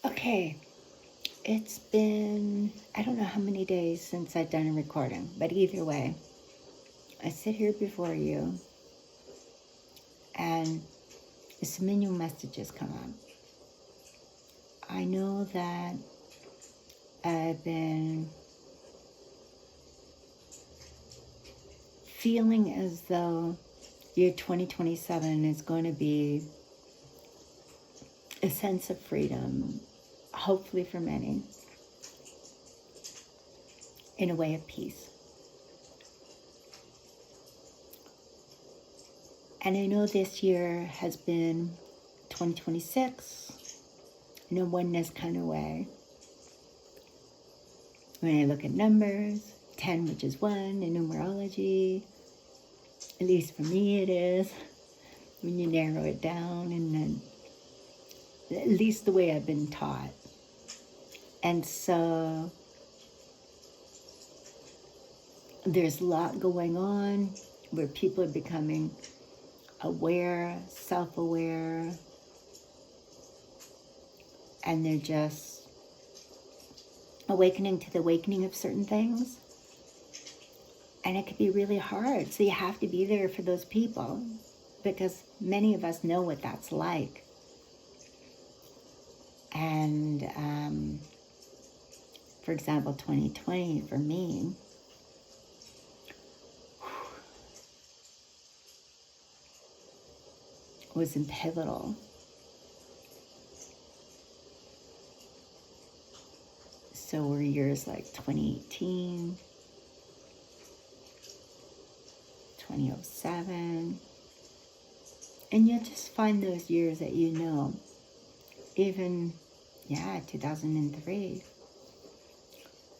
Okay, it's been, I don't know how many days since I've done a recording, but either way, I sit here before you and some new messages come up. I know that I've been feeling as though year 2027 is going to be a sense of freedom, hopefully for many, in a way of peace. And I know this year has been 2026 in a oneness kind of way. When I look at numbers, 10, which is 1 in numerology, at least for me it is, when you narrow it down, and then at least the way I've been taught. And so there's a lot going on where people are becoming aware, self-aware, and they're just awakening to the awakening of certain things. And it can be really hard. So you have to be there for those people, because many of us know what that's like. And for example, 2020 for me was pivotal. So were years like 2018, 2007, and you'll just find those years that you know, even, 2003.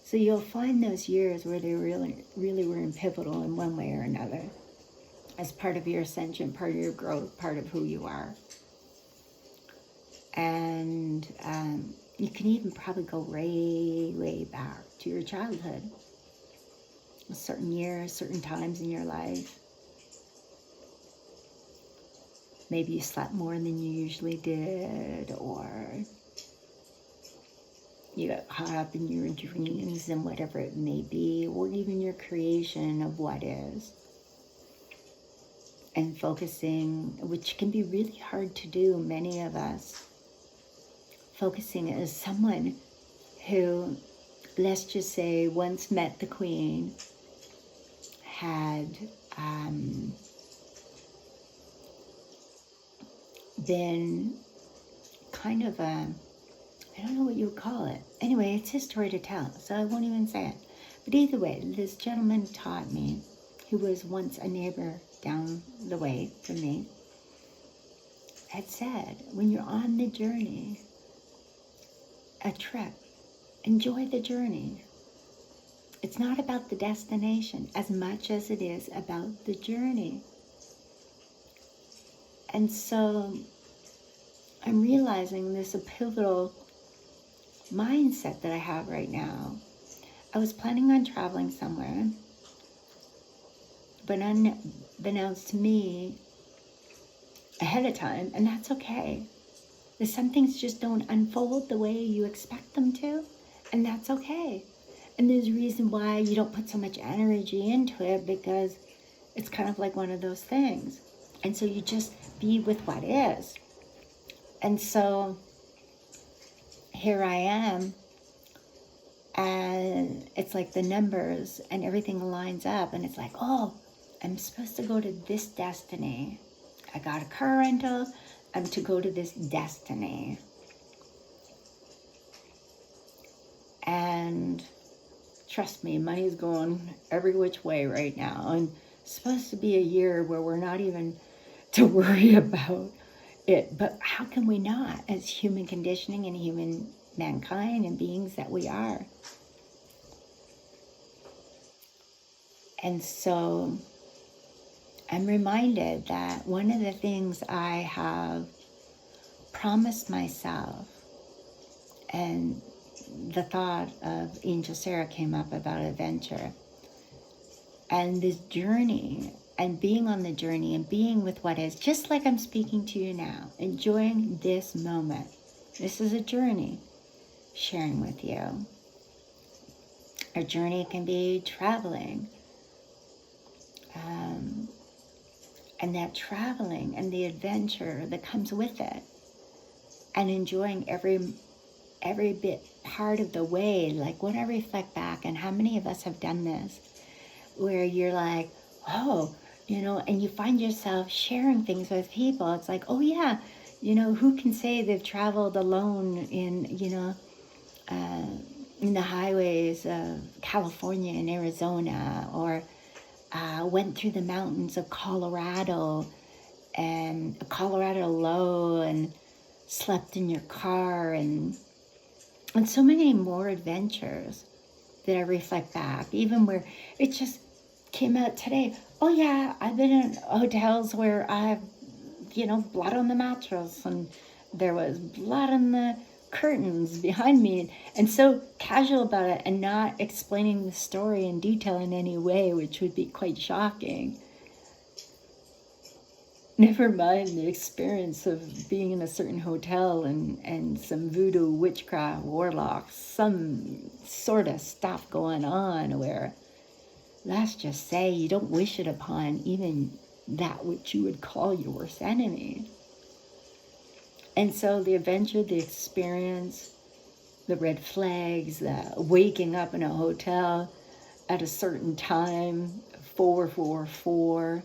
So you'll find those years where they really, really were pivotal in one way or another, as part of your ascension, part of your growth, part of who you are. And you can even probably go way, way back to your childhood. Certain years, certain times in your life. Maybe you slept more than you usually did, or you got caught up in your dreams and whatever it may be, or even your creation of what is. And focusing, which can be really hard to do, many of us, focusing as someone who, let's just say, once met the Queen, had been kind of a, I don't know what you would call it. Anyway, it's his story to tell, so I won't even say it. But either way, this gentleman taught me, who was once a neighbor down the way from me, had said, when you're on the journey, a trip, enjoy the journey. It's not about the destination as much as it is about the journey. And so I'm realizing this a pivotal mindset that I have right now. I was planning on traveling somewhere, but unbeknownst to me ahead of time, and that's okay. Some things just don't unfold the way you expect them to, and that's okay. And there's a reason why you don't put so much energy into it, because it's kind of like one of those things. And so you just be with what is. And so here I am, and it's like the numbers and everything lines up, and it's like, oh, I'm supposed to go to this destiny. I got a car rental, I'm to go to this destiny. And trust me, money's going every which way right now. And it's supposed to be a year where we're not even to worry about it. But how can we not, as human conditioning and human mankind and beings that we are? And so I'm reminded that one of the things I have promised myself, and the thought of Angel Sarah came up about adventure, and this journey, and being on the journey and being with what is, just like I'm speaking to you now, enjoying this moment. This is a journey. sharing with you. Our journey can be traveling. And that traveling and the adventure that comes with it, and enjoying every bit part of the way. Like when I reflect back, and how many of us have done this, where you're like, oh, and you find yourself sharing things with people. It's like, oh yeah, who can say they've traveled alone in the highways of California and Arizona, or went through the mountains of Colorado and Colorado Low, and slept in your car, and so many more adventures that I reflect back, even where it just came out today. Oh yeah, I've been in hotels where I've, blood on the mattress, and there was blood on the curtains behind me, and so casual about it, and not explaining the story in detail in any way, which would be quite shocking. Never mind the experience of being in a certain hotel and some voodoo, witchcraft, warlocks, some sort of stuff going on where, let's just say, you don't wish it upon even that which you would call your worst enemy. And so the adventure, the experience, the red flags, the waking up in a hotel at a certain time, 444,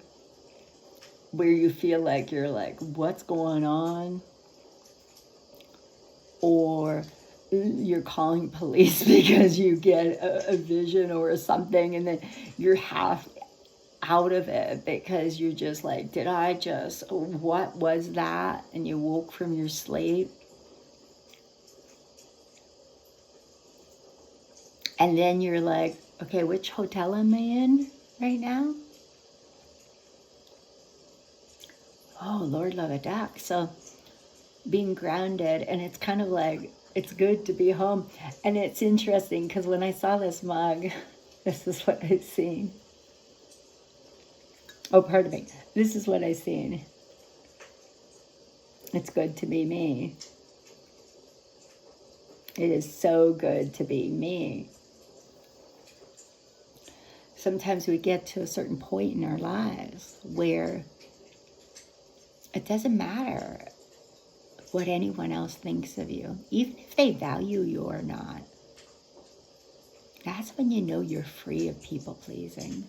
where you feel like you're like, what's going on? Or you're calling police because you get a vision or something, and then you're half out of it because you're just like, what was that? And you woke from your sleep. And then you're like, okay, which hotel am I in right now? Oh, Lord love a duck. So being grounded, and it's kind of like, it's good to be home. And it's interesting because when I saw this mug, this is what I seen. Oh, pardon me. This is what I seen. It's good to be me. It is so good to be me. Sometimes we get to a certain point in our lives where it doesn't matter what anyone else thinks of you, even if they value you or not. That's when you know you're free of people pleasing.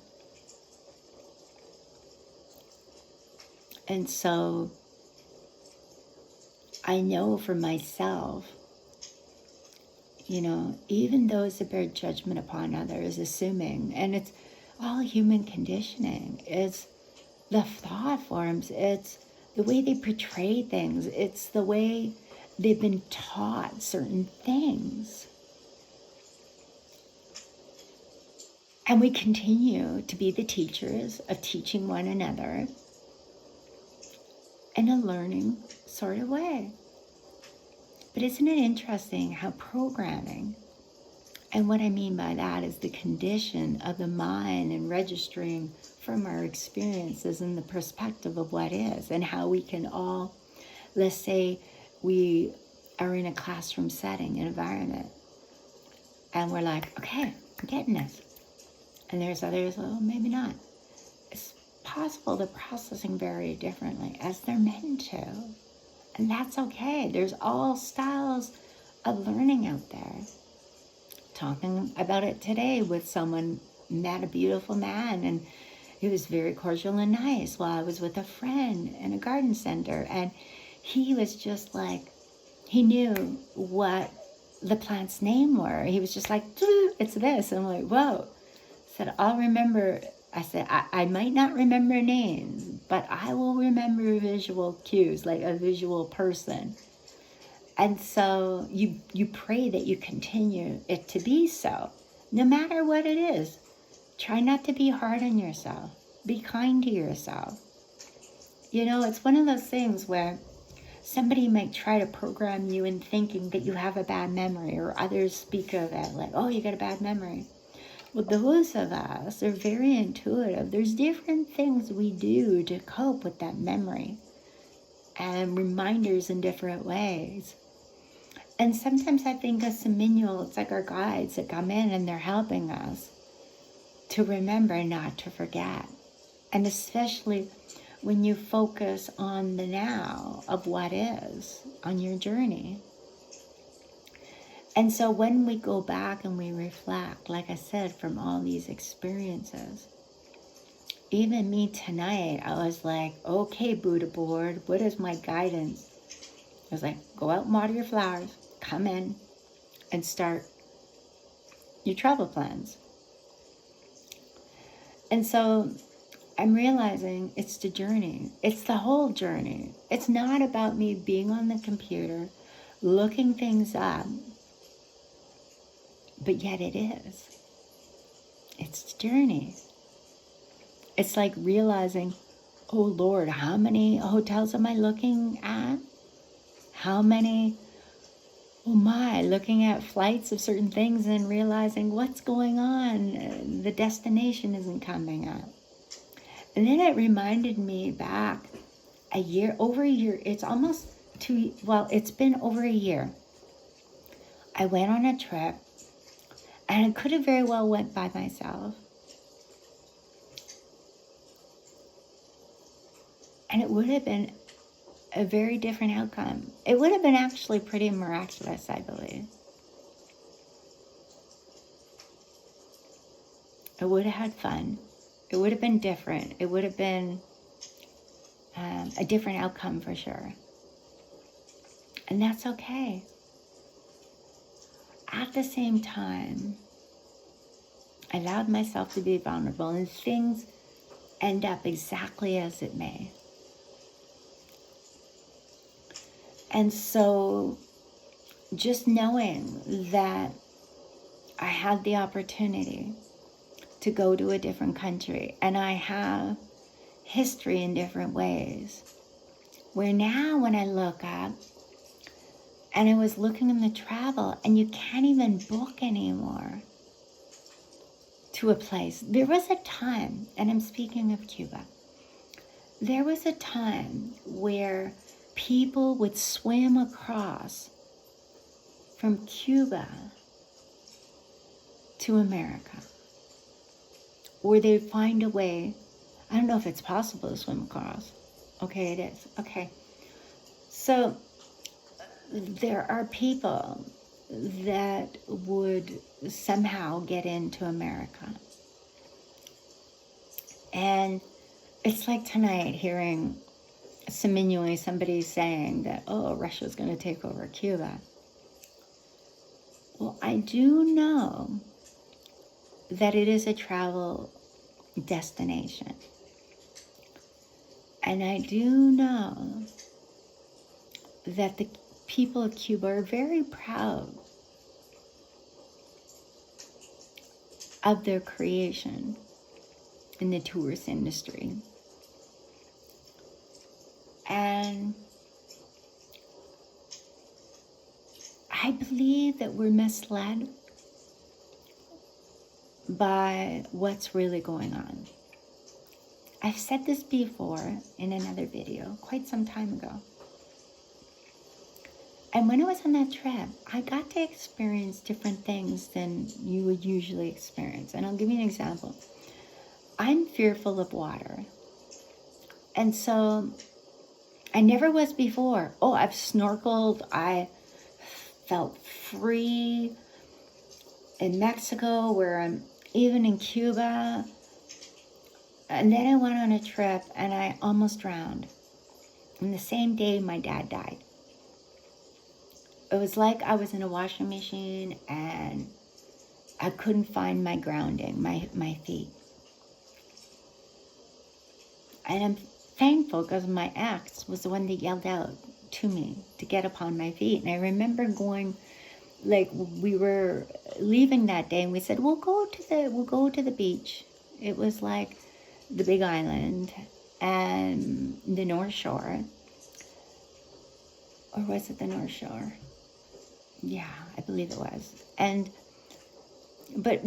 And so I know for myself, even those that bear judgment upon others, assuming, and it's all human conditioning. It's the thought forms. It's the way they portray things. It's the way they've been taught certain things. And we continue to be the teachers of teaching one another in a learning sort of way. But isn't it interesting how programming, and what I mean by that is the condition of the mind and registering from our experiences in the perspective of what is, and how we can all, let's say we are in a classroom setting, an environment, and we're like, okay, I'm getting this. And there's others, well, maybe not. It's possible they're processing very differently, as they're meant to. And that's okay. There's all styles of learning out there. Talking about it today with someone, met a beautiful man, and he was very cordial and nice while I was with a friend in a garden center. And he was just like, he knew what the plant's name were. He was just like, it's this. And I'm like, whoa. I said, I'll remember. I said, I might not remember names, but I will remember visual cues, like a visual person. And so you pray that you continue it to be so, no matter what it is. Try not to be hard on yourself. Be kind to yourself. It's one of those things where somebody might try to program you in thinking that you have a bad memory, or others speak of it like, oh, you got a bad memory. Well, those of us are very intuitive. There's different things we do to cope with that memory, and reminders in different ways. And sometimes I think of Seminole, it's like our guides that come in and they're helping us to remember and not to forget. And especially when you focus on the now of what is on your journey. And so when we go back and we reflect, like I said, from all these experiences, even me tonight, I was like, okay, Buddha board, what is my guidance? I was like, go out and water your flowers, come in and start your travel plans. And so I'm realizing it's the journey. It's the whole journey. It's not about me being on the computer, looking things up, but yet it is. It's the journey. It's like realizing, oh Lord, how many hotels am I looking at? How many, oh my, looking at flights of certain things and realizing what's going on. The destination isn't coming up. And then it reminded me back over a year, it's almost it's been over a year. I went on a trip and I could have very well went by myself. And it would have been a very different outcome. It would have been actually pretty miraculous, I believe. I would have had fun. It would have been different. It would have been a different outcome for sure. And that's okay. At the same time, I allowed myself to be vulnerable and things end up exactly as it may. And so just knowing that I had the opportunity to go to a different country and I have history in different ways, where now when I look up, and I was looking in the travel and you can't even book anymore to a place. There was a time, and I'm speaking of Cuba, there was a time where people would swim across from Cuba to America, or they'd find a way. I don't know if it's possible to swim across. Okay, it is. Okay. So there are people that would somehow get into America. And it's like tonight hearing seemingly somebody saying that, oh, Russia's going to take over Cuba. Well, I do know that it is a travel destination. And I do know that the people of Cuba are very proud of their creation in the tourist industry. And I believe that we're misled by what's really going on. I've said this before in another video, quite some time ago. And when I was on that trip, I got to experience different things than you would usually experience. And I'll give you an example. I'm fearful of water. And so I never was before. Oh, I've snorkeled. I felt free in Mexico, where I'm even in Cuba. And then I went on a trip and I almost drowned. And the same day my dad died. It was like I was in a washing machine and I couldn't find my grounding, my feet. And I'm thankful because my ex was the one that yelled out to me to get upon my feet. And I remember going, like, we were leaving that day and we said, we'll go to the beach. It was like the Big Island and the North Shore. Or was it the North Shore? Yeah, I believe it was. But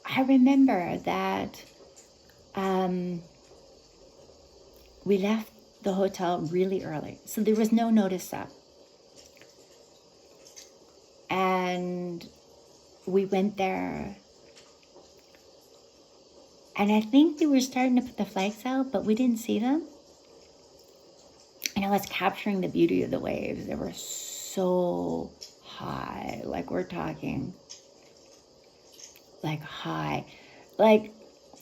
I remember that we left the hotel really early, so there was no notice up. we went there, and I think they were starting to put the flags out, but we didn't see them. And I was capturing the beauty of the waves. They were so high, like we're talking, like high, like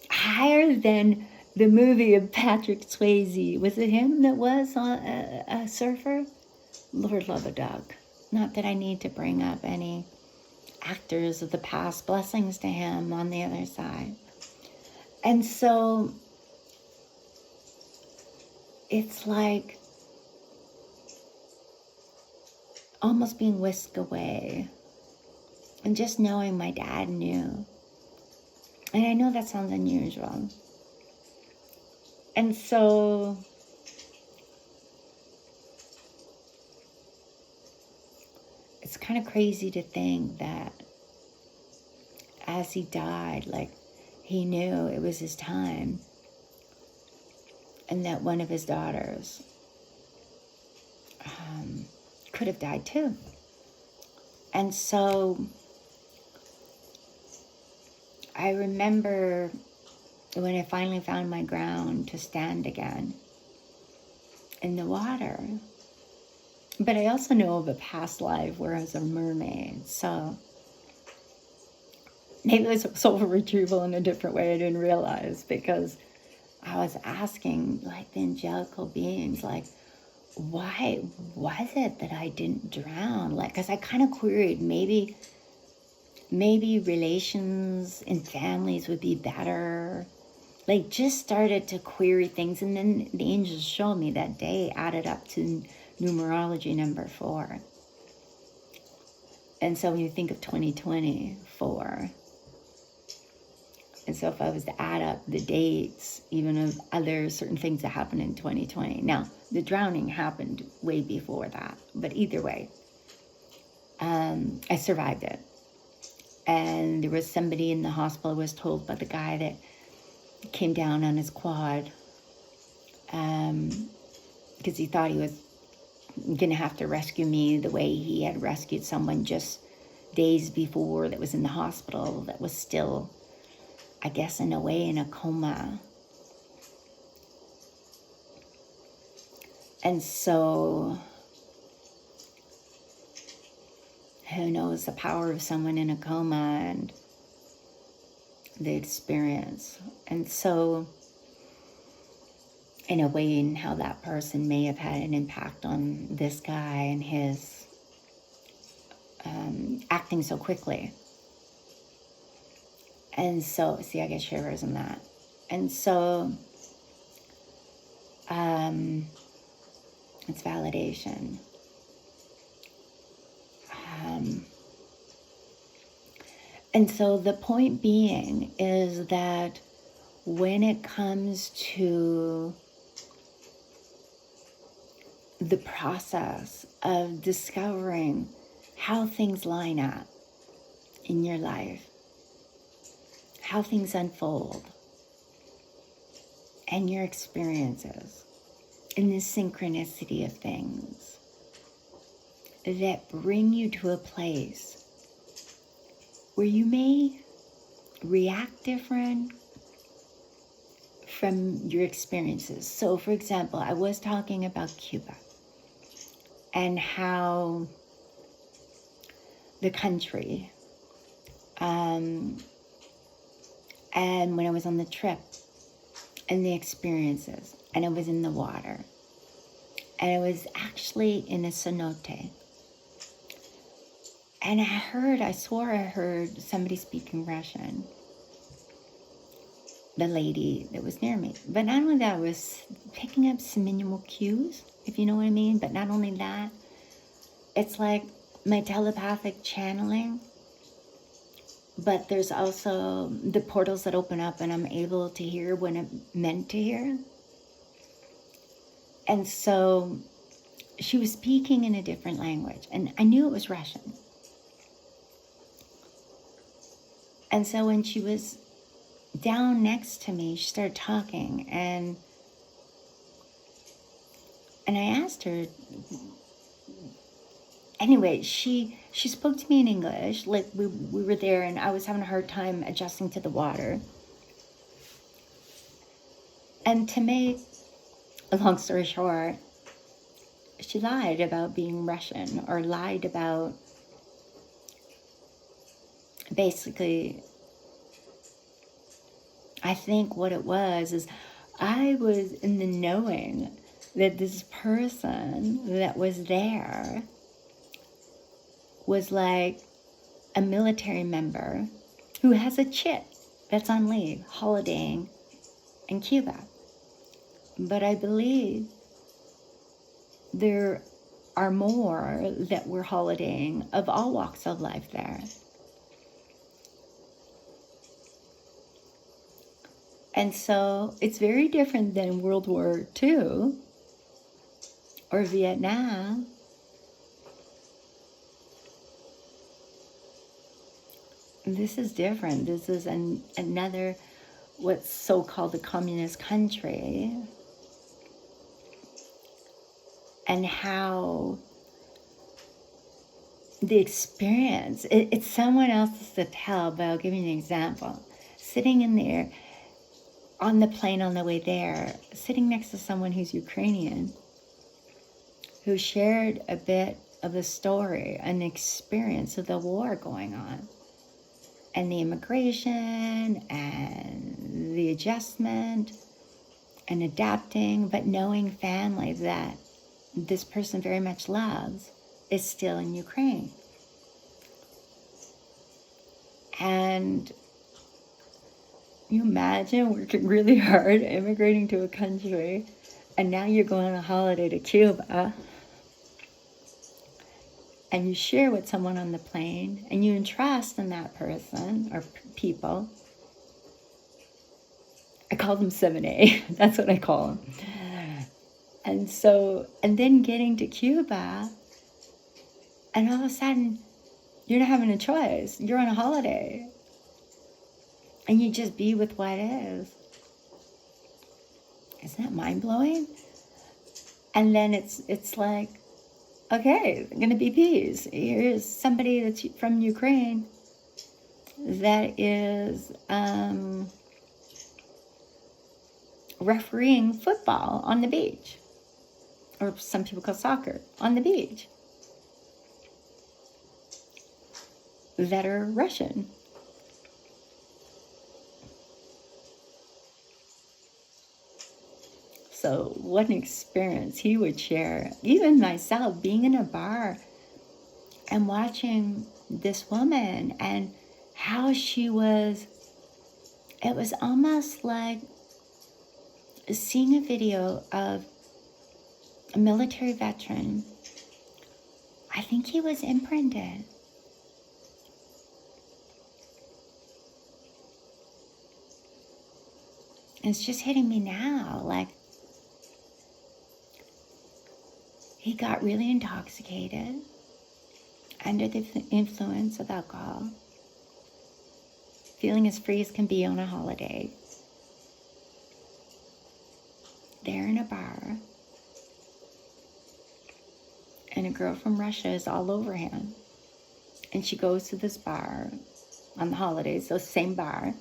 higher than the movie of Patrick Swayze. Was it him that was a surfer? Lord love a duck. Not that I need to bring up any actors of the past, blessings to him on the other side. And so it's like almost being whisked away, and just knowing my dad knew. And I know that sounds unusual. And so it's kind of crazy to think that as he died, like he knew it was his time, and that one of his daughters could have died too. And so I remember when I finally found my ground to stand again in the water. But I also know of a past life where I was a mermaid. So maybe it was soul retrieval in a different way I didn't realize, because I was asking like the angelical beings, like, why was it that I didn't drown? Like, because I kind of queried, maybe relations in families would be better. Like, just started to query things. And then the angels showed me that day added up to numerology number 4. And so when you think of 2024, and so if I was to add up the dates, even of other certain things that happened in 2020. Now, the drowning happened way before that. But either way, I survived it. And there was somebody in the hospital, was told by the guy that came down on his quad, because he thought he was going to have to rescue me the way he had rescued someone just days before that was in the hospital that was still, I guess, in a way, in a coma. And so, who knows the power of someone in a coma and the experience. And so, in a way, in how that person may have had an impact on this guy and his acting so quickly. And so, see, I get shivers in that. And so, it's validation. And so the point being is that when it comes to the process of discovering how things line up in your life, how things unfold, and your experiences, and the synchronicity of things that bring you to a place where you may react different from your experiences. So, for example, I was talking about Cuba and how the country, and when I was on the trip, and the experiences, and I was in the water, and I was actually in a cenote, and I swore I heard somebody speaking Russian, the lady that was near me. But not only that, I was picking up some minimal cues, if you know what I mean. But not only that, it's like my telepathic channeling, but there's also the portals that open up and I'm able to hear when I'm meant to hear. And so she was speaking in a different language, and I knew it was Russian. And so when she was down next to me, she started talking, and I asked her, anyway, she spoke to me in English. Like we were there, and I was having a hard time adjusting to the water. And to make a long story short, she lied about being Russian, or lied about basically, I think what it was is I was in the knowing that this person that was there was like a military member who has a chick that's on leave, holidaying in Cuba. But I believe there are more that were holidaying of all walks of life there. And so it's very different than World War II or Vietnam. This is different. This is another, what's so-called a communist country. And how the experience, it's someone else's to tell, but I'll give you an example. Sitting in there, on the plane on the way there, sitting next to someone who's Ukrainian, who shared a bit of the story, an experience of the war going on, and the immigration, and the adjustment, and adapting, but knowing family that this person very much loves is still in Ukraine. And you imagine working really hard, immigrating to a country, and now you're going on a holiday to Cuba, and you share with someone on the plane, and you entrust in that person or people. I call them 7A. That's what I call them. And so, and then getting to Cuba, and all of a sudden, you're not having a choice. You're on a holiday. And you just be with what is. Isn't that mind-blowing? And then it's like, okay, there's going to be peace. Here's somebody that's from Ukraine that is refereeing football on the beach. Or some people call soccer, on the beach. That are Russian. So what an experience he would share. Even myself, being in a bar and watching this woman and how she was, it was almost like seeing a video of a military veteran. I think he was imprinted. It's just hitting me now, like he got really intoxicated under the influence of alcohol, feeling as free as can be on a holiday, there in a bar, and a girl from Russia is all over him, and she goes to this bar on the holidays, so same bar,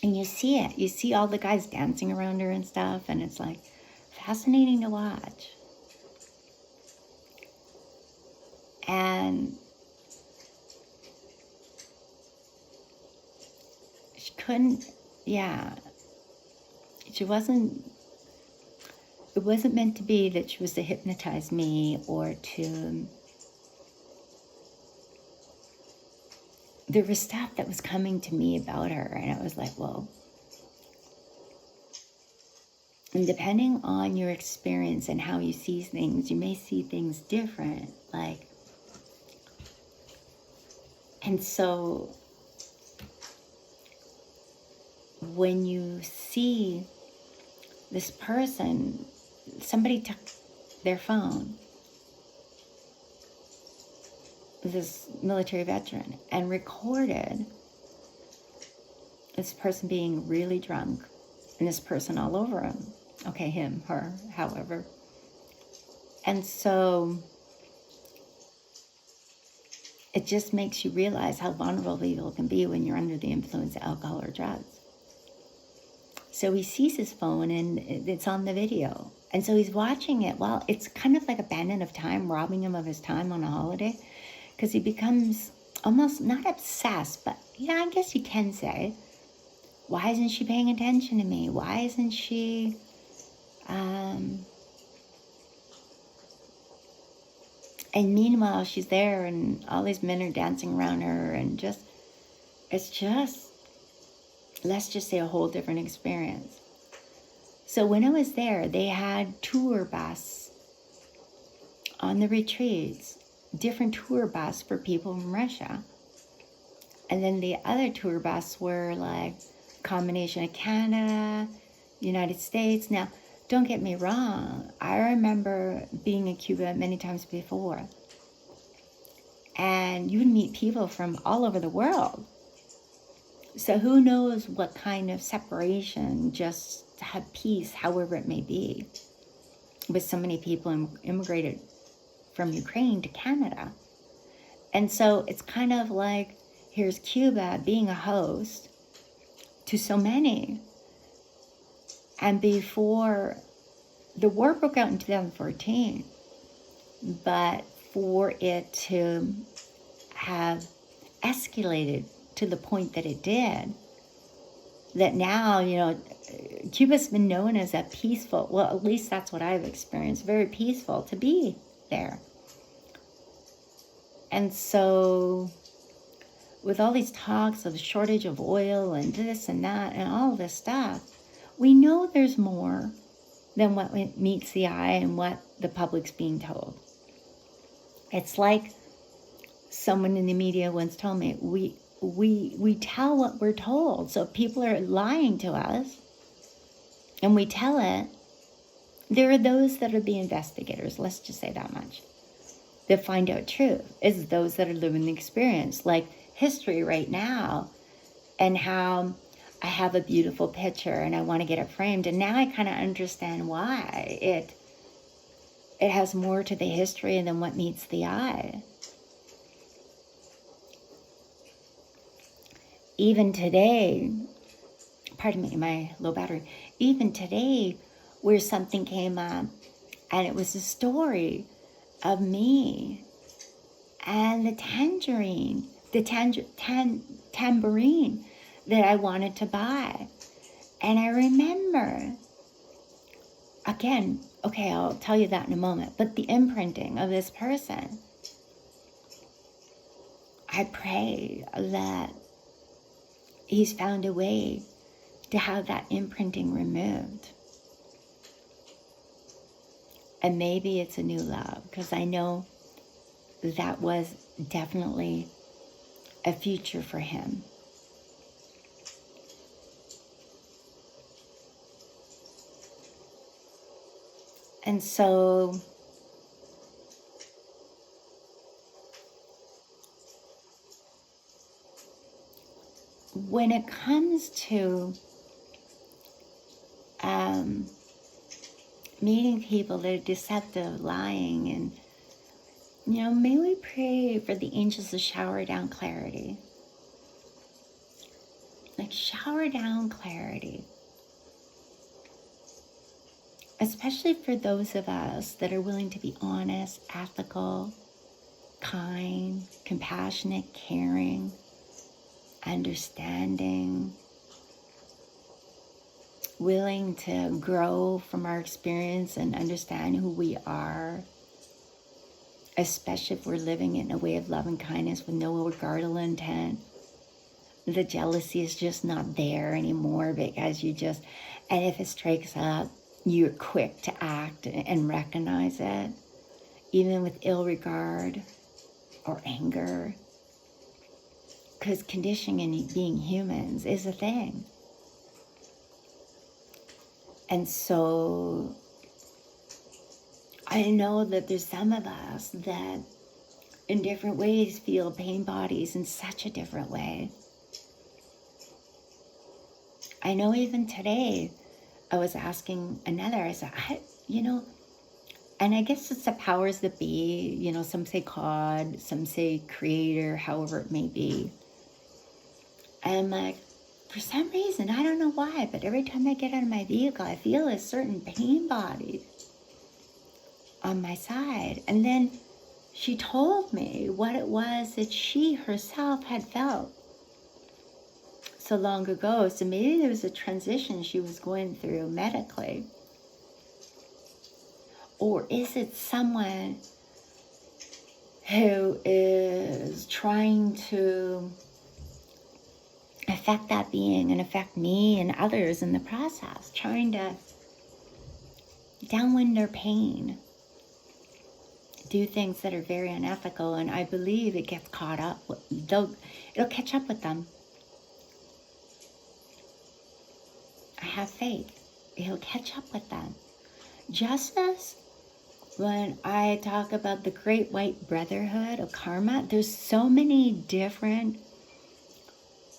and you see it. You see all the guys dancing around her and stuff, and it's like fascinating to watch. And she couldn't, she wasn't, it wasn't meant to be that she was to hypnotize me or to, there was stuff that was coming to me about her, and I was like, whoa. And depending on your experience and how you see things, you may see things different, like, and so when you see this person, somebody took their phone, this military veteran, and recorded this person being really drunk and this person all over him. Okay, him, her, however. And so it just makes you realize how vulnerable people can be when you're under the influence of alcohol or drugs. So he sees his phone and it's on the video. And so he's watching it. Well, it's kind of like a bandit of time, robbing him of his time on a holiday, because he becomes almost not obsessed, but yeah, I guess you can say, why isn't she paying attention to me? Why isn't she, and meanwhile, she's there and all these men are dancing around her and it's just, let's just say, a whole different experience. So when I was there, they had tour bus on the retreats, different tour bus for people from Russia. And then the other tour bus were like a combination of Canada, United States. Now, don't get me wrong. I remember being in Cuba many times before. And you would meet people from all over the world. So who knows what kind of separation, just to have peace, however it may be, with so many people immigrated from Ukraine to Canada. And so it's kind of like, here's Cuba being a host to so many. And before, the war broke out in 2014, but for it to have escalated to the point that it did, that now, Cuba's been known as a peaceful, well, at least that's what I've experienced, very peaceful to be there. And so with all these talks of the shortage of oil and this and that and all this stuff, we know there's more than what meets the eye and what the public's being told. It's like someone in the media once told me, we tell what we're told. So if people are lying to us and we tell it, there are those that are the investigators, let's just say that much, that find out truth. Is those that are living the experience, like history right now, and how I have a beautiful picture and I want to get it framed. And now I kind of understand why it has more to the history than what meets the eye. Even today, pardon me, my low battery, even today, where something came up and it was a story of me and the tambourine that I wanted to buy. And I remember, again, okay, I'll tell you that in a moment, but the imprinting of this person, I pray that he's found a way to have that imprinting removed. And maybe it's a new love, because I know that was definitely a future for him. And so when it comes to meeting people that are deceptive, lying, and, may we pray for the angels to shower down clarity. Like, shower down clarity. Especially for those of us that are willing to be honest, ethical, kind, compassionate, caring, understanding, willing to grow from our experience and understand who we are, especially if we're living in a way of love and kindness with no regardful intent. The jealousy is just not there anymore because and if it strikes up, you're quick to act and recognize it, even with ill regard or anger, because conditioning and being humans is a thing. And so I know that there's some of us that in different ways feel pain bodies in such a different way. I know even today I was asking another, I said, And I guess it's the powers that be, you know, some say God, some say creator, however it may be. And I'm like, for some reason, I don't know why, but every time I get out of my vehicle, I feel a certain pain body on my side. And then she told me what it was that she herself had felt so long ago. So maybe there was a transition she was going through medically. Or is it someone who is trying to affect that being and affect me and others in the process, trying to downwind their pain, do things that are very unethical? And I believe it gets caught up. It'll catch up with them. I have faith. It'll catch up with them. Just as when I talk about the great white brotherhood of karma, there's so many different,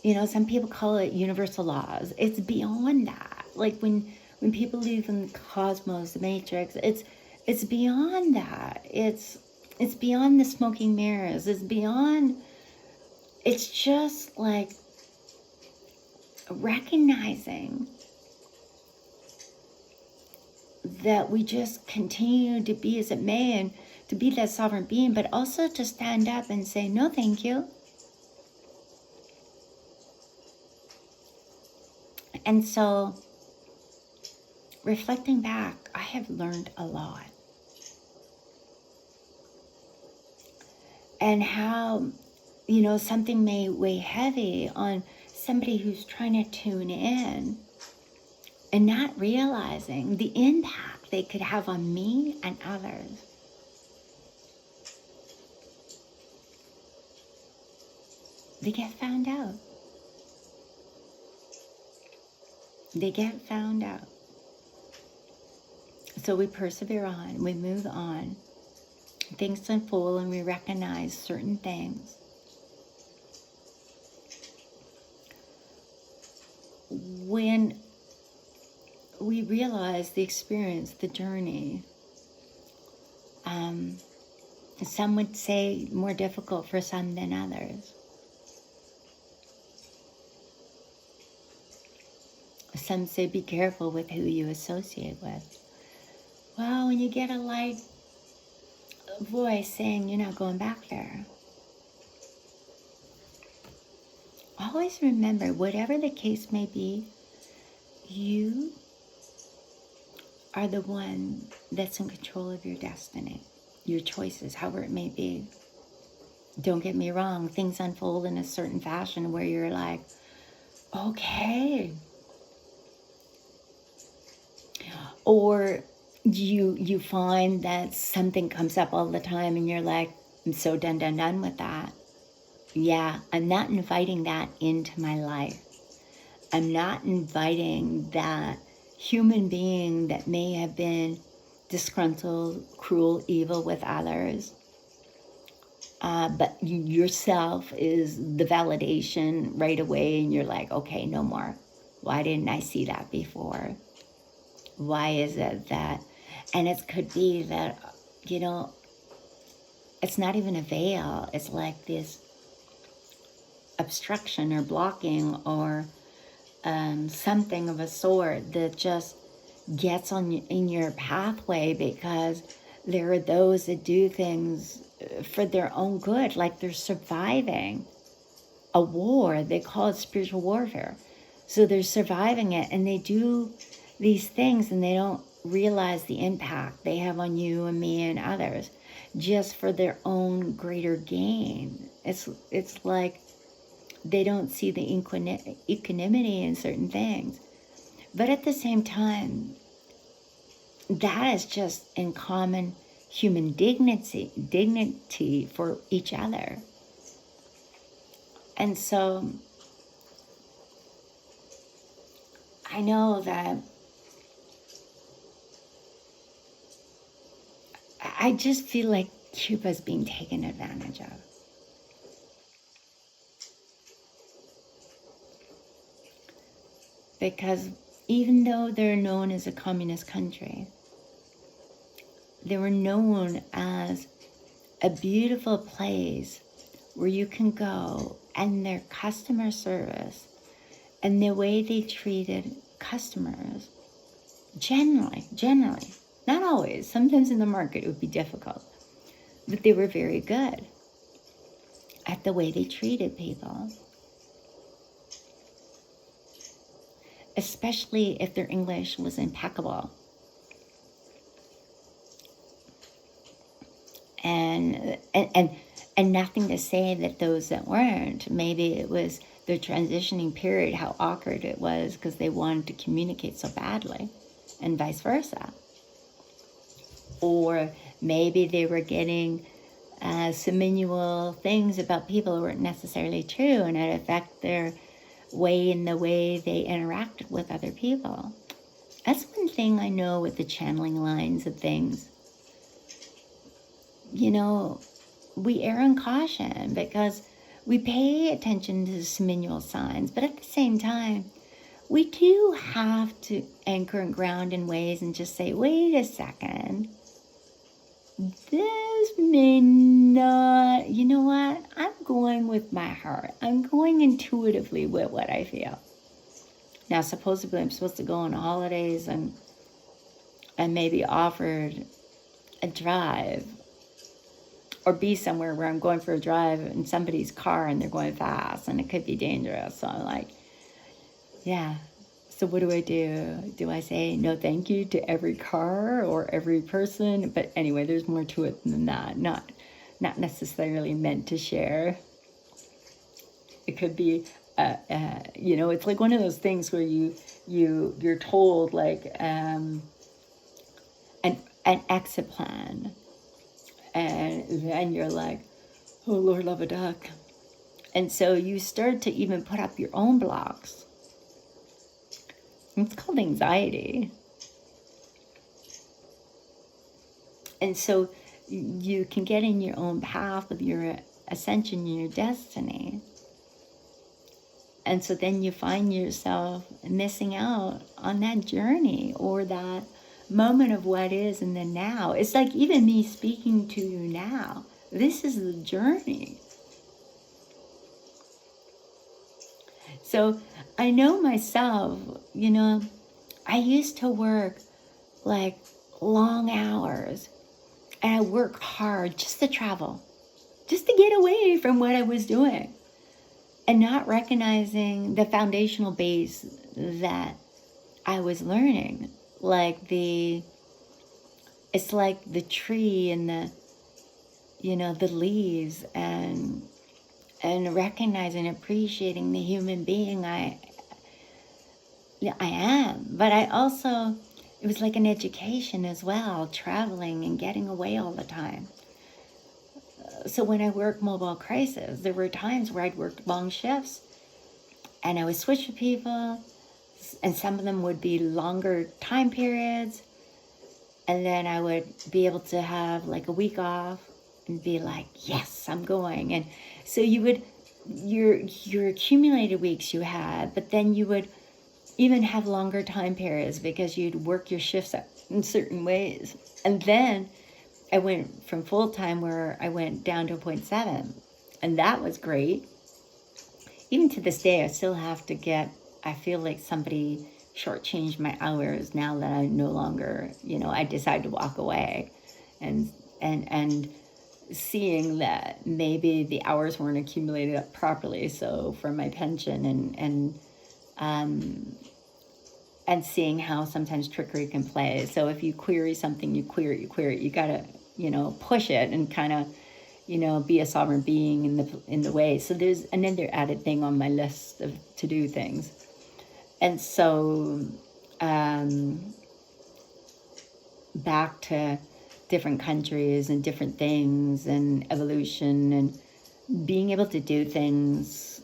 you know, some people call it universal laws. It's beyond that. Like when people believe in the cosmos, the matrix, it's beyond that. It's beyond the smoking mirrors. It's just like recognizing that we just continue to be as it may, and to be that sovereign being, but also to stand up and say, no, thank you. And so, reflecting back, I have learned a lot. And how, you know, something may weigh heavy on somebody who's trying to tune in and not realizing the impact they could have on me and others. They get found out. They get found out. So we persevere on, we move on. Things unfold and we recognize certain things. When we realize the experience, the journey, some would say more difficult for some than others. Some say be careful with who you associate with. Well, when you get a light voice saying you're not going back there, always remember, whatever the case may be, you are the one that's in control of your destiny, your choices, however it may be. Don't get me wrong, things unfold in a certain fashion where you're like, okay. Or you find that something comes up all the time and you're like, I'm so done with that. Yeah, I'm not inviting that into my life. I'm not inviting that human being that may have been disgruntled, cruel, evil with others. But yourself is the validation right away, and you're like, okay, no more. Why didn't I see that before? Why is it that? And it could be that, you know, it's not even a veil. It's like this obstruction or blocking or something of a sort that just gets in your pathway, because there are those that do things for their own good, like they're surviving a war. They call it spiritual warfare. So they're surviving it, and they do these things and they don't realize the impact they have on you and me and others, just for their own greater gain. It's like they don't see the equanimity in certain things. But at the same time, that is just in common human dignity for each other. And so I know that I just feel like Cuba's being taken advantage of. Because even though they're known as a communist country, they were known as a beautiful place where you can go, and their customer service and the way they treated customers, generally, not always, sometimes in the market it would be difficult, but they were very good at the way they treated people, especially if their English was impeccable. And nothing to say that those that weren't, maybe it was their transitioning period, how awkward it was because they wanted to communicate so badly, and vice versa. Or maybe they were getting seminal things about people who weren't necessarily true, and it affected their way in the way they interacted with other people. That's one thing I know with the channeling lines of things. You know, we err on caution because we pay attention to the seminal signs, but at the same time, we do have to anchor and ground in ways and just say, wait a second, this may not, you know what? I'm going with my heart. I'm going intuitively with what I feel. Now, supposedly I'm supposed to go on holidays and maybe offered a drive, or be somewhere where I'm going for a drive in somebody's car and they're going fast and it could be dangerous. So I'm like, yeah. So what do I do? Do I say no thank you to every car or every person? But anyway, there's more to it than that. Not necessarily meant to share. It could be, you know, it's like one of those things where you're told like an exit plan. And then you're like, oh, Lord, love a duck. And so you start to even put up your own blocks. It's called anxiety. And so you can get in your own path of your ascension and your destiny. And so then you find yourself missing out on that journey or that moment of what is in the now. It's like even me speaking to you now. This is the journey. So I know myself, you know, I used to work like long hours, and I work hard just to travel, just to get away from what I was doing, and not recognizing the foundational base that I was learning. Like it's like the tree and the, you know, the leaves, and recognizing, appreciating the human being I am. But I also, it was like an education as well, traveling and getting away all the time. So when I worked mobile crisis, there were times where I'd worked long shifts and I would switch with people, and some of them would be longer time periods, and then I would be able to have like a week off and be like, yes, I'm going. And so you would, your accumulated weeks you had, but then you would even have longer time periods because you'd work your shifts in certain ways. And then I went from full-time where I went down to 0.7, and that was great. Even to this day, I still have to get, I feel like somebody shortchanged my hours now that I no longer, you know, I decide to walk away, and seeing that maybe the hours weren't accumulated up properly, so for my pension, and seeing how sometimes trickery can play. So if you query something, you query it. You gotta, you know, push it and kind of, you know, be a sovereign being in the way. So there's another added thing on my list of to-do things. And so back to different countries and different things and evolution and being able to do things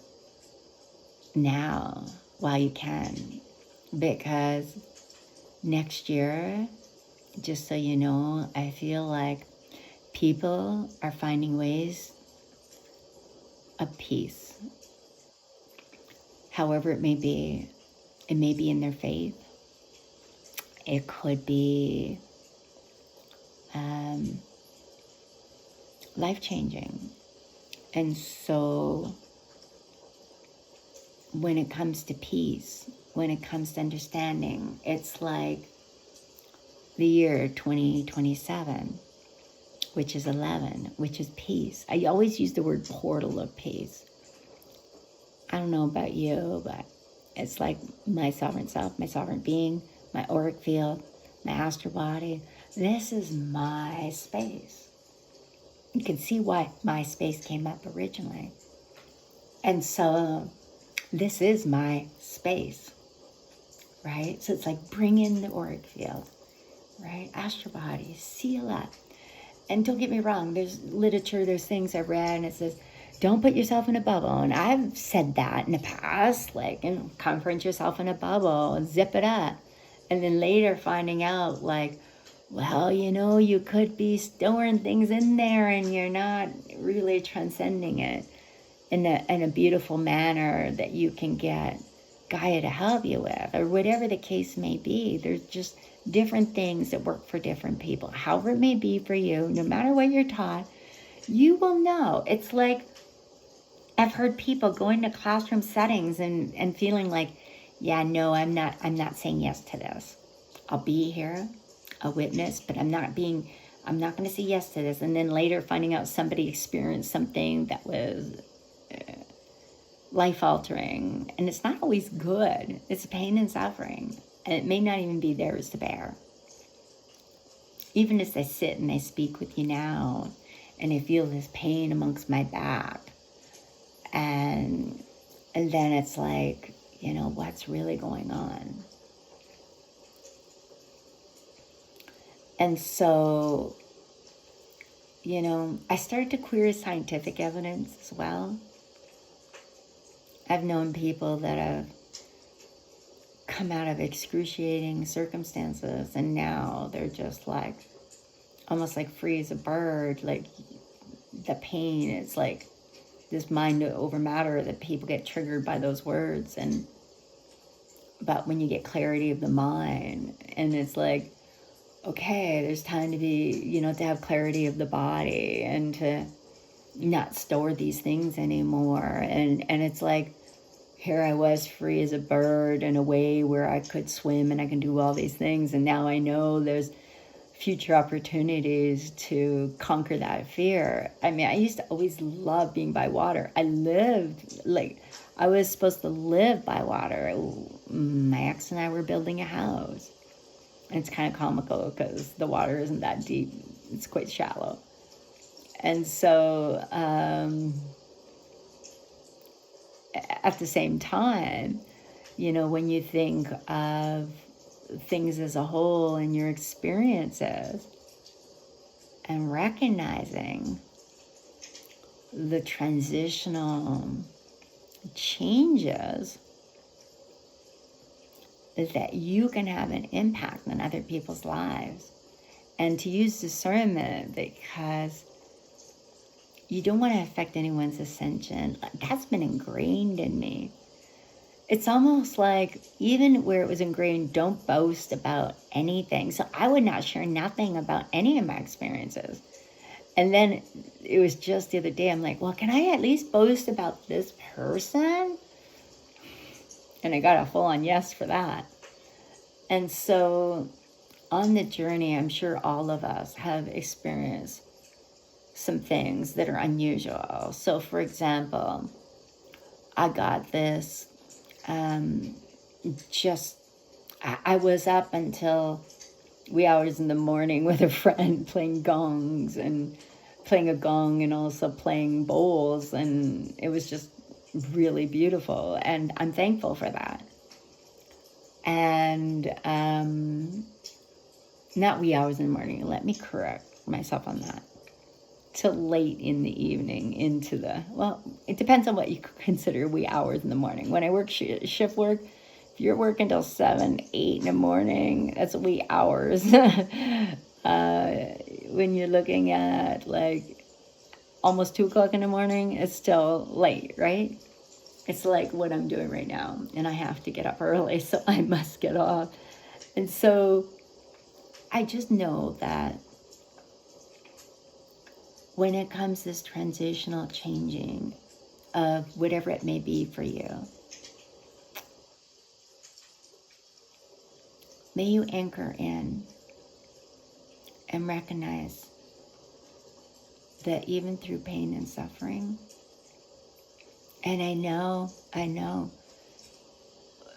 now while you can. Because next year, just so you know, I feel like people are finding ways of peace. However it may be in their faith. It could be life-changing. And so when it comes to peace, when it comes to understanding, it's like the year 2027, which is 11, which is peace. I always use the word portal of peace. I don't know about you, but it's like my sovereign self, my sovereign being, my auric field, my astral body. This is my space. You can see why my space came up originally. And so this is my space, right? So it's like bring in the auric field, right? Astral body, seal up. And don't get me wrong, there's literature, there's things I've read, and it says, don't put yourself in a bubble. And I've said that in the past, like, comfort yourself in a bubble, zip it up. And then later finding out, like, well, you could be storing things in there and you're not really transcending it in a beautiful manner that you can get Gaia to help you with, or whatever the case may be. There's just different things that work for different people. However it may be for you, no matter what you're taught, you will know. It's like, I've heard people going to classroom settings and feeling like, yeah, no, I'm not saying yes to this. I'll be here, a witness, but I'm not going to say yes to this. And then later finding out somebody experienced something that was life-altering. And it's not always good. It's pain and suffering. And it may not even be theirs to bear. Even as I sit and I speak with you now, and I feel this pain amongst my back, and then it's like, what's really going on? And so, I started to query scientific evidence as well. I've known people that have come out of excruciating circumstances, and now they're just like, almost like free as a bird. Like, the pain, it's like this mind over matter that people get triggered by those words. But when you get clarity of the mind, and it's like, okay, there's time to be, to have clarity of the body and to not store these things anymore. And it's like, here I was free as a bird in a way where I could swim and I can do all these things. And now I know there's future opportunities to conquer that fear. I mean, I used to always love being by water. I was supposed to live by water. My ex and I were building a house. And it's kind of comical because the water isn't that deep. It's quite shallow. And so at the same time, when you think of things as a whole and your experiences, and recognizing the transitional changes that you can have an impact on other people's lives, and to use discernment, because you don't want to affect anyone's ascension. That's been ingrained in me. It's almost like, even where it was ingrained, don't boast about anything. So I would not share nothing about any of my experiences. And then it was just the other day, I'm like, well, can I at least boast about this person? And I got a full-on yes for that. And so on the journey, I'm sure all of us have experienced some things that are unusual. So for example, I got this, I was up until wee hours in the morning with a friend playing gongs and playing a gong and also playing bowls. And it was just really beautiful. And I'm thankful for that. And not wee hours in the morning. Let me correct myself on that. Till late in the evening it depends on what you consider wee hours in the morning. When I work shift work, if you're working till 7, 8 in the morning, that's wee hours. When you're looking at like almost 2 o'clock in the morning, it's still late, right? It's like what I'm doing right now, and I have to get up early, so I must get off. And so I just know that when it comes to this transitional changing of whatever it may be for you, may you anchor in and recognize that even through pain and suffering, and I know,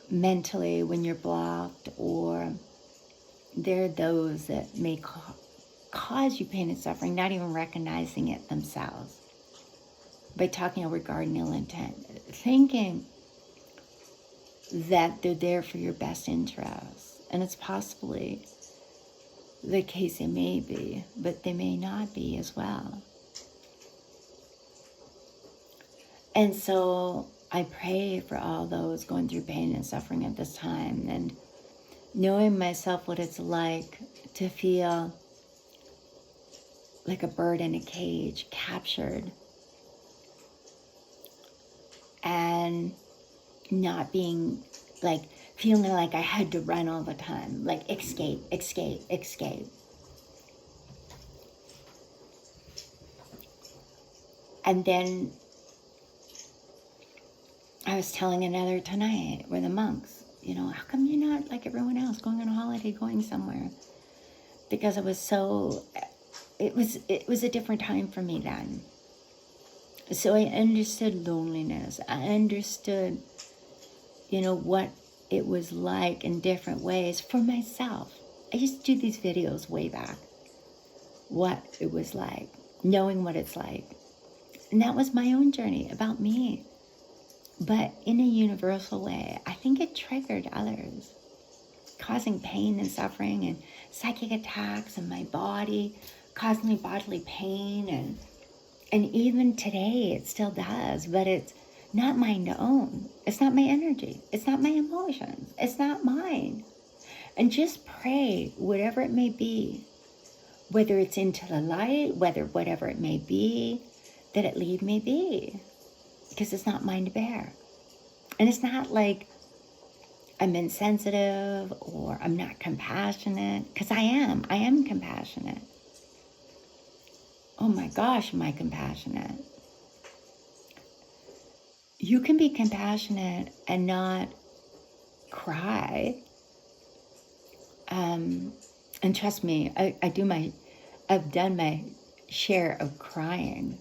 mentally when you're blocked, or there are those that may cause you pain and suffering, not even recognizing it themselves, by talking regarding ill intent, thinking that they're there for your best interests. And it's possibly the case they may be, but they may not be as well. And so I pray for all those going through pain and suffering at this time, and knowing myself what it's like to feel like a bird in a cage, captured, and not being like, feeling like I had to run all the time, like escape. And then I was telling another tonight with the monks, how come you're not like everyone else going on a holiday, going somewhere? Because it was a different time for me then. So I understood loneliness. I understood, what it was like in different ways for myself. I used to do these videos way back, what it was like, knowing what it's like. And that was my own journey about me. But in a universal way, I think it triggered others, causing pain and suffering and psychic attacks in my body, causing me bodily pain. And even today, it still does, but it's not mine to own. It's not my energy. It's not my emotions. It's not mine. And just pray, whatever it may be, whether it's into the light, whatever it may be, that it leave me be. Because it's not mine to bear. And it's not like I'm insensitive or I'm not compassionate, because I am compassionate. Oh my gosh, am I compassionate? You can be compassionate and not cry. And trust me, I've done my share of crying.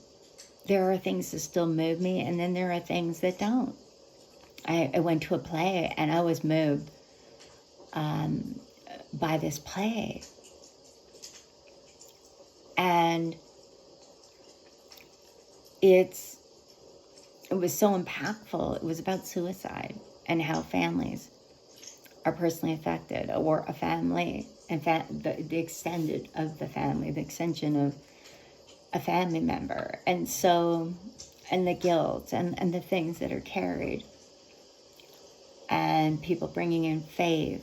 There are things that still move me, and then there are things that don't. I went to a play, and I was moved by this play. And it was so impactful. It was about suicide and how families are personally affected, or a family, and the extended of the family, the extension of a family member. And so, and the guilt and the things that are carried, and people bringing in faith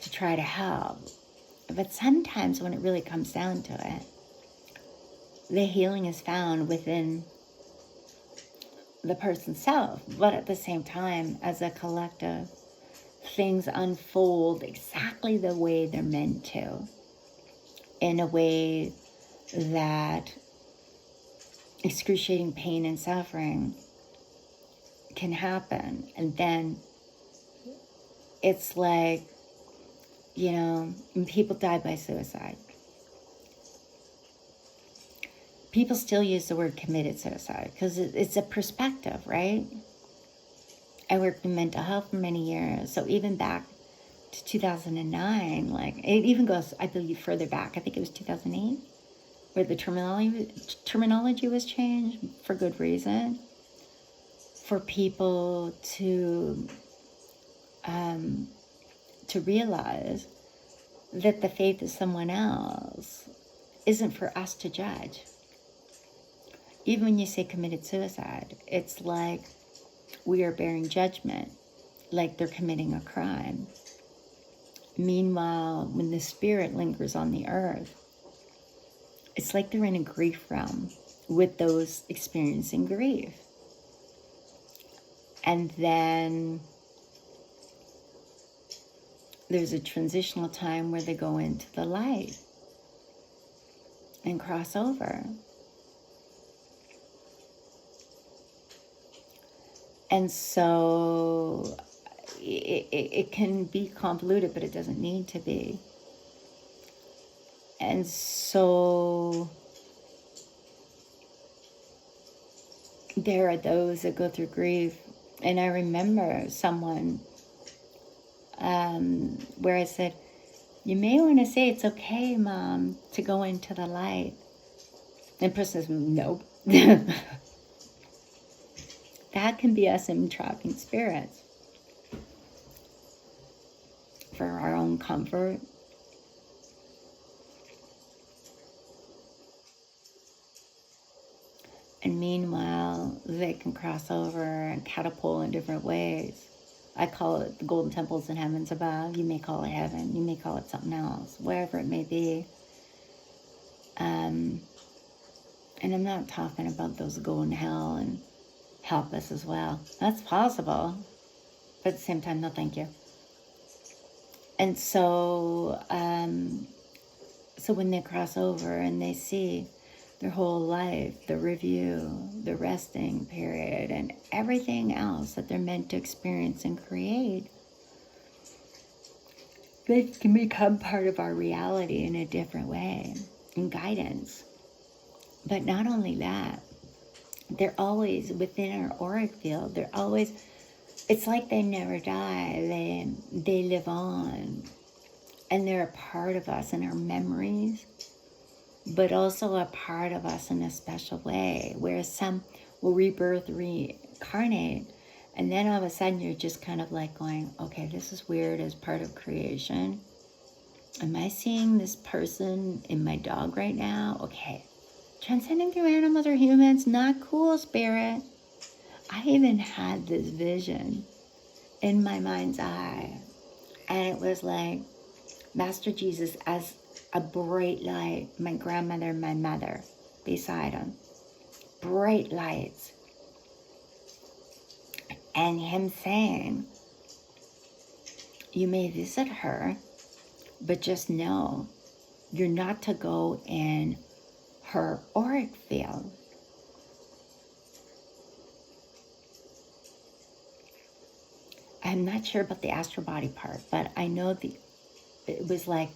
to try to help. But sometimes when it really comes down to it, the healing is found within the person's self. But at the same time, as a collective, things unfold exactly the way they're meant to, in a way that excruciating pain and suffering can happen. And then it's like, people die by suicide. People still use the word committed suicide because it's a perspective, right? I worked in mental health for many years. So even back to 2009, like it even goes, I believe, further back. I think it was 2008, where the terminology was changed for good reason, for people to realize that the faith of someone else isn't for us to judge. Even when you say committed suicide, it's like we are bearing judgment, like they're committing a crime. Meanwhile, when the spirit lingers on the earth, it's like they're in a grief realm with those experiencing grief. And then there's a transitional time where they go into the light. and cross over. And so it can be convoluted, but it doesn't need to be. And so there are those that go through grief. And I remember someone where I said, you may want to say it's okay, Mom, to go into the light. And the person says, nope. That can be us entrapping spirits for our own comfort. And meanwhile, they can cross over and catapult in different ways. I call it the golden temples in heavens above. You may call it heaven. You may call it something else, wherever it may be. And I'm not talking about those go in hell and help us as well. That's possible. But at the same time, no thank you. And so, so when they cross over and they see their whole life, the review, the resting period, and everything else that they're meant to experience and create, they can become part of our reality in a different way, in guidance. But not only that, they're always within our auric field. They're always, it's like they never die. They live on. And they're a part of us in our memories, but also a part of us in a special way, where some will rebirth, reincarnate, and then all of a sudden you're just kind of like going, okay, this is weird as part of creation. Am I seeing this person in my dog right now? Okay. Transcending through animals or humans, not cool, spirit. I even had this vision in my mind's eye, and it was like Master Jesus as a bright light, my grandmother and my mother beside him. Bright lights. And him saying, you may visit her, but just know you're not to go in her auric field. I'm not sure about the astral body part, but I know it was like,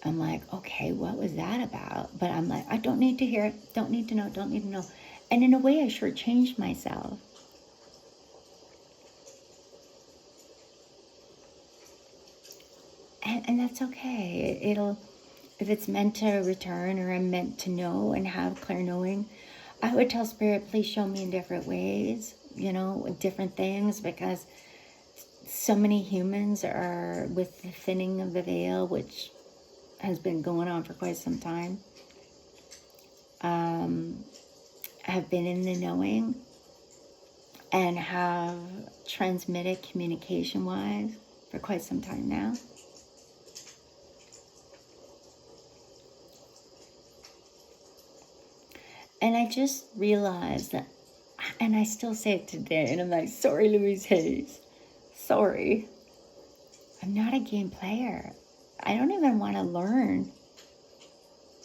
I'm like, okay, what was that about? But I'm like, I don't need to hear it, don't need to know, don't need to know. And in a way, I sure changed myself. And that's okay. It'll, if it's meant to return or I'm meant to know and have clear knowing, I would tell Spirit, please show me in different ways, different things, because so many humans are with the thinning of the veil, which has been going on for quite some time, have been in the knowing and have transmitted communication-wise for quite some time now. And I just realized that, and I still say it today, and I'm like, sorry, Louise Hayes. Sorry. I'm not a game player. I don't even want to learn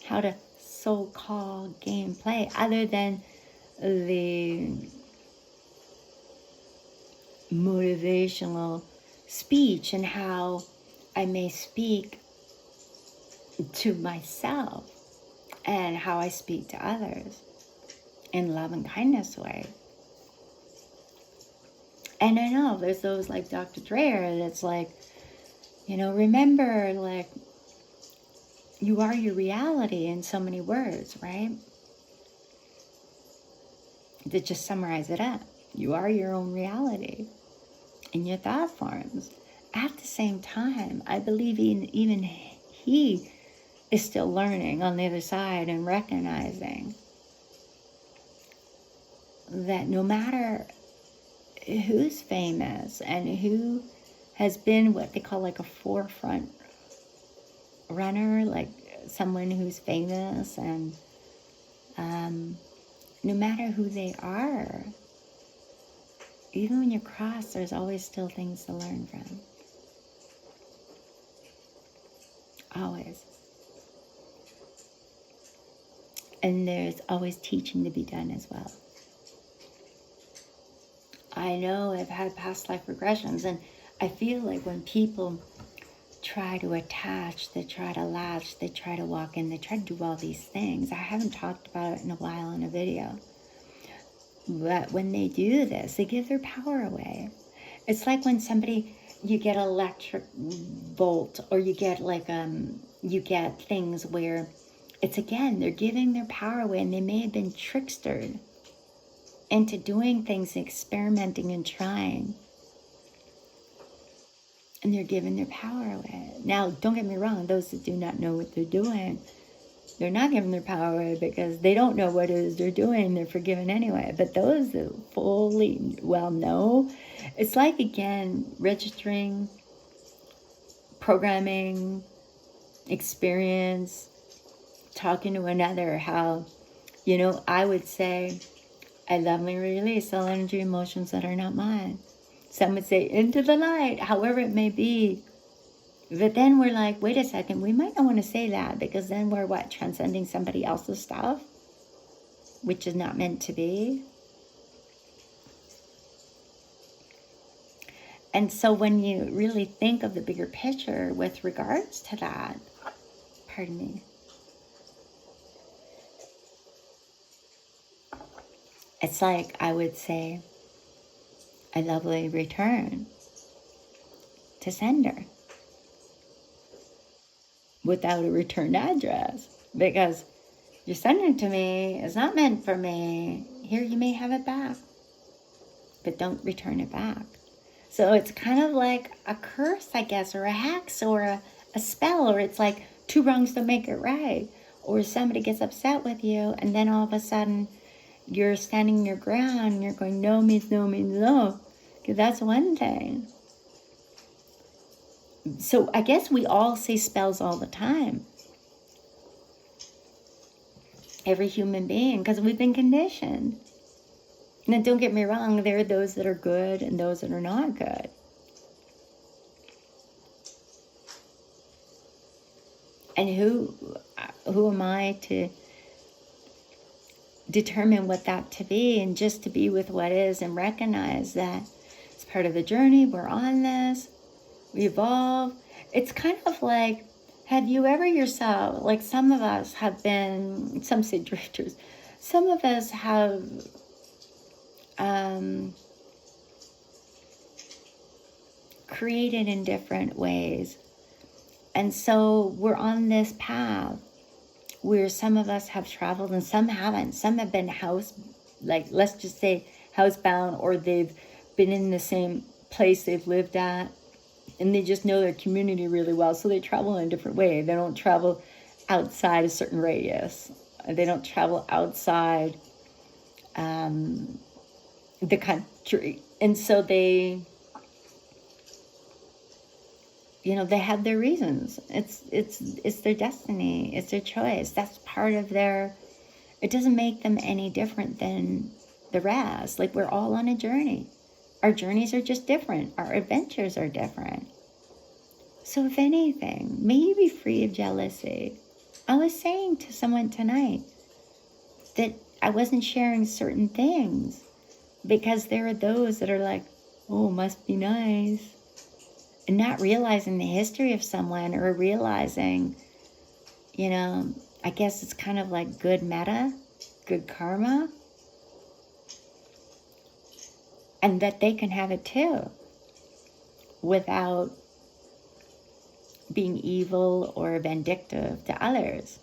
how to so-called game play other than the motivational speech and how I may speak to myself and how I speak to others in love and kindness way. And I know there's those like Dr. Dreyer that's like, remember, like, you are your reality in so many words, right? To just summarize it up. You are your own reality in your thought forms. At the same time, I believe even he is still learning on the other side and recognizing that no matter who's famous and who has been what they call like a forefront runner, like someone who's famous, and no matter who they are, even when you cross, there's always still things to learn from. Always. And there's always teaching to be done as well. I know I've had past life regressions, and I feel like when people try to attach, they try to latch, they try to walk in, they try to do all these things. I haven't talked about it in a while in a video. But when they do this, they give their power away. It's like when somebody, you get electric bolt, or you get like, you get things where it's, again, they're giving their power away, and they may have been trickstered into doing things, experimenting and trying. And they're giving their power away. Now, don't get me wrong, those that do not know what they're doing, they're not giving their power away because they don't know what it is they're doing. They're forgiven anyway. But those that fully well know, it's like, again, registering, programming, experience, talking to another, how, you know, I would say, I love and release all energy, emotions that are not mine. Some would say, into the light, however it may be. But then we're like, wait a second, we might not want to say that, because then we're what? Transcending somebody else's stuff, which is not meant to be. And so when you really think of the bigger picture with regards to that, pardon me, it's like I would say, a lovely return to sender without a return address, because you're sending to me, it's not meant for me. Here, you may have it back, but don't return it back. So it's kind of like a curse, I guess, or a hex, or a spell, or it's like two wrongs don't make it right. Or somebody gets upset with you, and then all of a sudden you're standing your ground, and you're going, no means no means no. Because that's one thing. So I guess we all say spells all the time. Every human being, because we've been conditioned. And don't get me wrong, there are those that are good and those that are not good. And who am I to determine what that to be, and just to be with what is and recognize that it's part of the journey. We're on this. We evolve. It's kind of like, have you ever yourself, like some of us have been, some say drifters, some of us have created in different ways. And so we're on this path where some of us have traveled and some haven't. Some have been like, let's just say housebound, or they've been in the same place they've lived at, and they just know their community really well, so they travel in a different way. They don't travel outside a certain radius. They don't travel outside the country. And so they, you know, they have their reasons. It's their destiny. It's their choice. That's part of their, it doesn't make them any different than the rest. Like, we're all on a journey. Our journeys are just different. Our adventures are different. So if anything, may you be free of jealousy. I was saying to someone tonight that I wasn't sharing certain things because there are those that are like, oh, must be nice. And not realizing the history of someone, or realizing, you know, I guess it's kind of like good meta, good karma. And that they can have it too, without being evil or vindictive to others.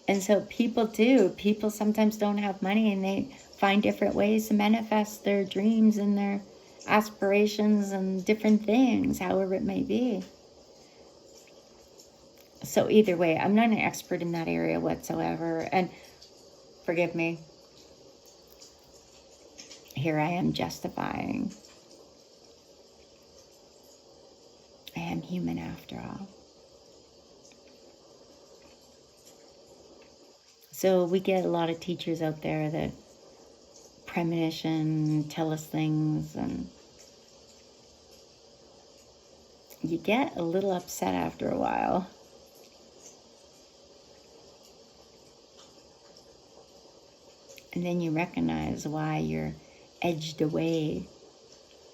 And so people sometimes don't have money, and they find different ways to manifest their dreams and their aspirations and different things, however it may be. So either way, I'm not an expert in that area whatsoever. And forgive me, here I am justifying. I am human after all. So we get a lot of teachers out there that premonition, tell us things, and you get a little upset after a while. And then you recognize why you're edged away.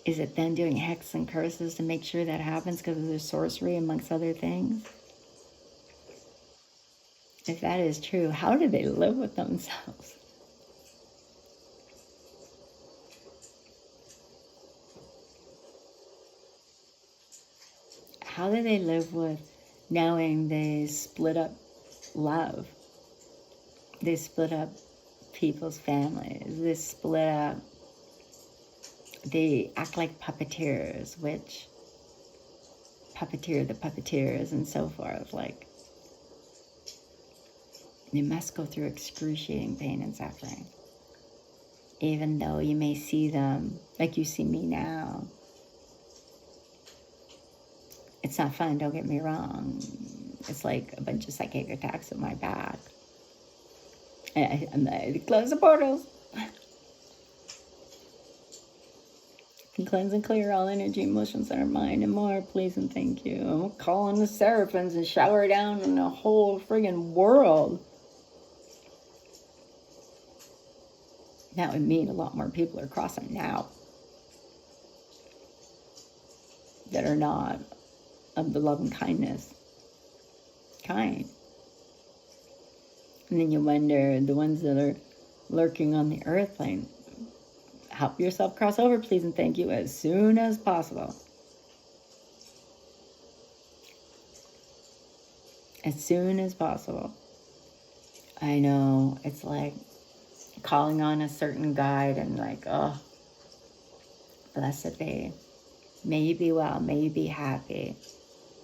Is it then doing hexes and curses to make sure that happens because of their sorcery amongst other things? If that is true, how do they live with themselves? How do they live with knowing they split up love? They split up people's families. They split up. They act like puppeteers, which puppeteer the puppeteers and so forth. Like, they must go through excruciating pain and suffering. Even though you may see them like you see me now. It's not fun, don't get me wrong. It's like a bunch of psychic attacks at my back. I'm like, close the portals. And cleanse and clear all energy, emotions, center, mind, and more, please and thank you. I'm calling the seraphims and shower down on the whole friggin' world. That would mean a lot more people are crossing now that are not of the love and kindness kind. And then you wonder, the ones that are lurking on the earth plane, help yourself cross over, please and thank you, as soon as possible. As soon as possible. I know, it's like calling on a certain guide and like, oh, blessed be. May you be well, may you be happy.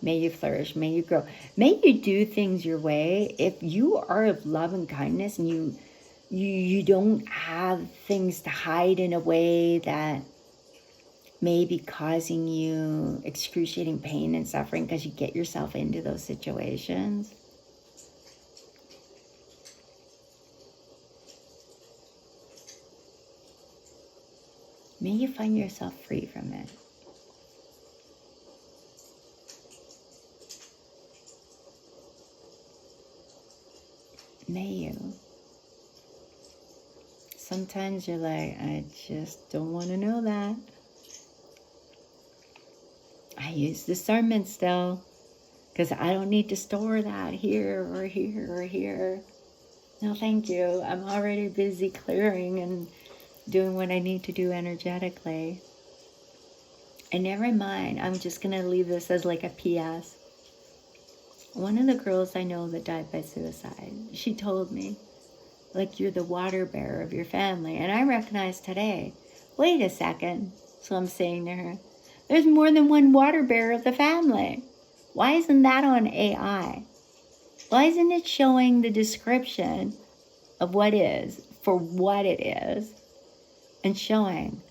May you flourish, may you grow. May you do things your way. If you are of love and kindness and you don't have things to hide in a way that may be causing you excruciating pain and suffering because you get yourself into those situations. May you find yourself free from it. May you. Sometimes you're like, I just don't want to know that. I use discernment still because I don't need to store that here or here or here. No, thank you. I'm already busy clearing and doing what I need to do energetically. And never mind, I'm just going to leave this as like a PS. One of the girls I know that died by suicide, she told me, like, you're the water bearer of your family. And I recognize today, wait a second. So I'm saying to her, there's more than one water bearer of the family. Why isn't that on AI? Why isn't it showing the description of what is for what it is and showing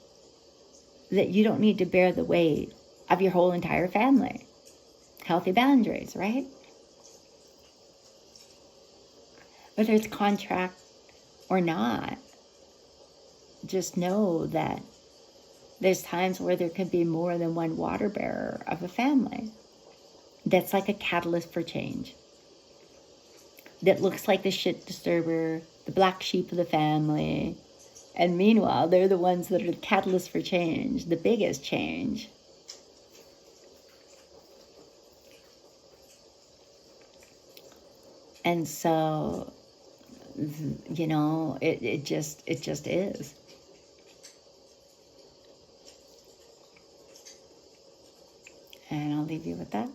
that you don't need to bear the weight of your whole entire family? Healthy boundaries, right? Whether it's contract or not, just know that there's times where there could be more than one water bearer of a family. That's like a catalyst for change. That looks like the shit disturber, the black sheep of the family. And meanwhile, they're the ones that are the catalyst for change, the biggest change. And so, you know, it just is. And I'll leave you with that.